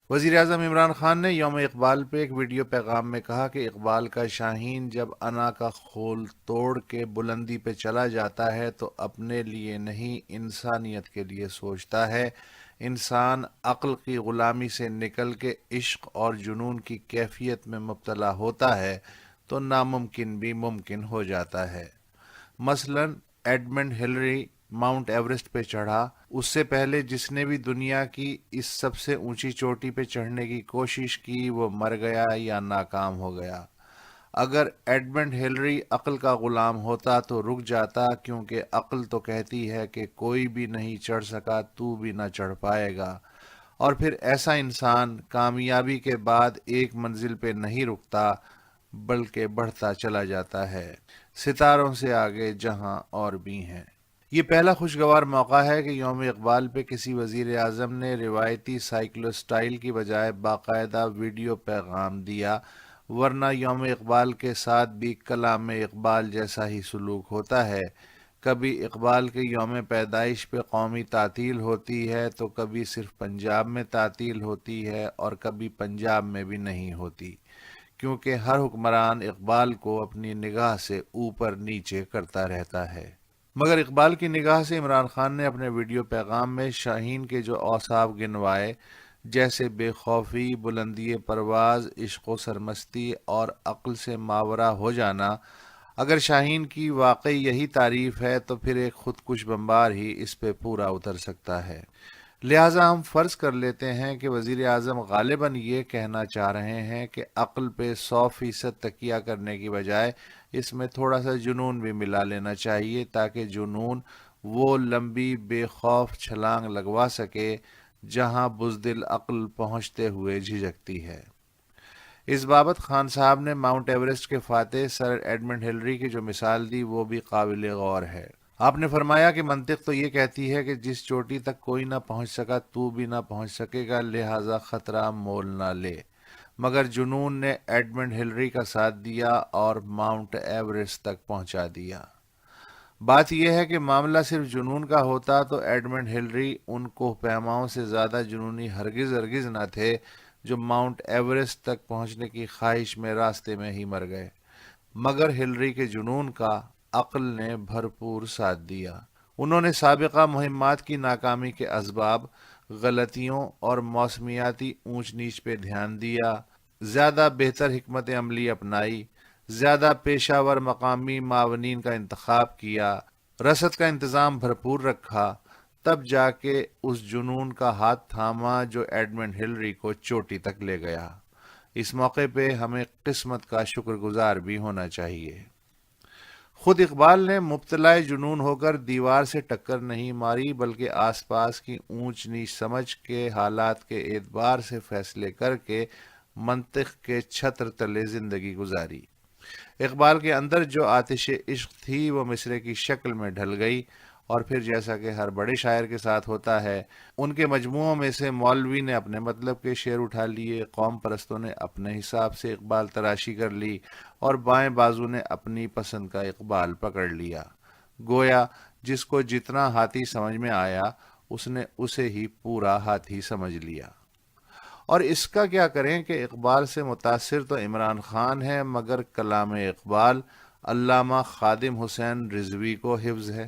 وزیر اعظم عمران خان نے یوم اقبال پہ ایک ویڈیو پیغام میں کہا کہ اقبال کا شاہین جب انا کا خول توڑ کے بلندی پہ چلا جاتا ہے تو اپنے لیے نہیں انسانیت کے لیے سوچتا ہے۔ انسان عقل کی غلامی سے نکل کے عشق اور جنون کی کیفیت میں مبتلا ہوتا ہے تو ناممکن بھی ممکن ہو جاتا ہے۔ مثلاً ایڈمنڈ ہلری ماؤنٹ ایوریسٹ پہ چڑھا، اس سے پہلے جس نے بھی دنیا کی اس سب سے اونچی چوٹی پہ چڑھنے کی کوشش کی وہ مر گیا یا ناکام ہو گیا۔ اگر ایڈمنڈ ہلری عقل کا غلام ہوتا تو رک جاتا، کیونکہ عقل تو کہتی ہے کہ کوئی بھی نہیں چڑھ سکا تو بھی نہ چڑھ پائے گا، اور پھر ایسا انسان کامیابی کے بعد ایک منزل پہ نہیں رکتا بلکہ بڑھتا چلا جاتا ہے، ستاروں سے آگے جہاں اور بھی ہیں۔ یہ پہلا خوشگوار موقع ہے کہ یوم اقبال پہ کسی وزیر اعظم نے روایتی سائیکلو سٹائل کی بجائے باقاعدہ ویڈیو پیغام دیا، ورنہ یوم اقبال کے ساتھ بھی کلام اقبال جیسا ہی سلوک ہوتا ہے۔ کبھی اقبال کے یوم پیدائش پہ قومی تعطیل ہوتی ہے تو کبھی صرف پنجاب میں تعطیل ہوتی ہے، اور کبھی پنجاب میں بھی نہیں ہوتی، کیونکہ ہر حکمران اقبال کو اپنی نگاہ سے اوپر نیچے کرتا رہتا ہے۔ مگر اقبال کی نگاہ سے عمران خان نے اپنے ویڈیو پیغام میں شاہین کے جو اوصاف گنوائے، جیسے بے خوفی، بلندی پرواز، عشق و سرمستی اور عقل سے ماورا ہو جانا، اگر شاہین کی واقعی یہی تعریف ہے تو پھر ایک خودکش بمبار ہی اس پہ پورا اتر سکتا ہے۔ لہٰذا ہم فرض کر لیتے ہیں کہ وزیر اعظم غالباً یہ کہنا چاہ رہے ہیں کہ عقل پہ 100% تکیہ کرنے کی بجائے اس میں تھوڑا سا جنون بھی ملا لینا چاہیے، تاکہ جنون وہ لمبی بے خوف چھلانگ لگوا سکے جہاں بزدل عقل پہنچتے ہوئے جھجکتی ہے۔ اس بابت خان صاحب نے ماؤنٹ ایوریسٹ کے فاتح سر ایڈمنڈ ہلری کی جو مثال دی وہ بھی قابل غور ہے۔ آپ نے فرمایا کہ منطق تو یہ کہتی ہے کہ جس چوٹی تک کوئی نہ پہنچ سکا تو بھی نہ پہنچ سکے گا، لہٰذا خطرہ مول نہ لے، مگر جنون نے ایڈمنڈ ہلری کا ساتھ دیا اور ماؤنٹ ایوریسٹ تک پہنچا دیا۔ بات یہ ہے کہ معاملہ صرف جنون کا ہوتا تو ایڈمنڈ ہلری ان کوہ پیماؤں سے زیادہ جنونی ہرگز ہرگز نہ تھے جو ماؤنٹ ایوریسٹ تک پہنچنے کی خواہش میں راستے میں ہی مر گئے، مگر ہلری کے جنون کا عقل نے بھرپور ساتھ دیا۔ انہوں نے سابقہ مہمات کی ناکامی کے اسباب، غلطیوں اور موسمیاتی اونچ نیچ پہ دھیان دیا، زیادہ بہتر حکمت عملی اپنائی، زیادہ پیشہ ور مقامی معاونین کا انتخاب کیا، رسد کا انتظام بھرپور رکھا، تب جا کے اس جنون کا ہاتھ تھاما جو ایڈمنڈ ہلری کو چوٹی تک لے گیا۔ اس موقع پہ ہمیں قسمت کا شکر گزار بھی ہونا چاہیے۔ خود اقبال نے مبتلا جنون ہو کر دیوار سے ٹکر نہیں ماری، بلکہ آس پاس کی اونچ نیچ سمجھ کے حالات کے اعتبار سے فیصلے کر کے منطق کے چھتر تلے زندگی گزاری۔ اقبال کے اندر جو آتش عشق تھی وہ مصرے کی شکل میں ڈھل گئی، اور پھر جیسا کہ ہر بڑے شاعر کے ساتھ ہوتا ہے، ان کے مجموعوں میں سے مولوی نے اپنے مطلب کے شعر اٹھا لیے، قوم پرستوں نے اپنے حساب سے اقبال تراشی کر لی، اور بائیں بازو نے اپنی پسند کا اقبال پکڑ لیا۔ گویا جس کو جتنا ہاتھی سمجھ میں آیا اس نے اسے ہی پورا ہاتھی سمجھ لیا۔ اور اس کا کیا کریں کہ اقبال سے متاثر تو عمران خان ہے، مگر کلام اقبال علامہ خادم حسین رضوی کو حفظ ہے۔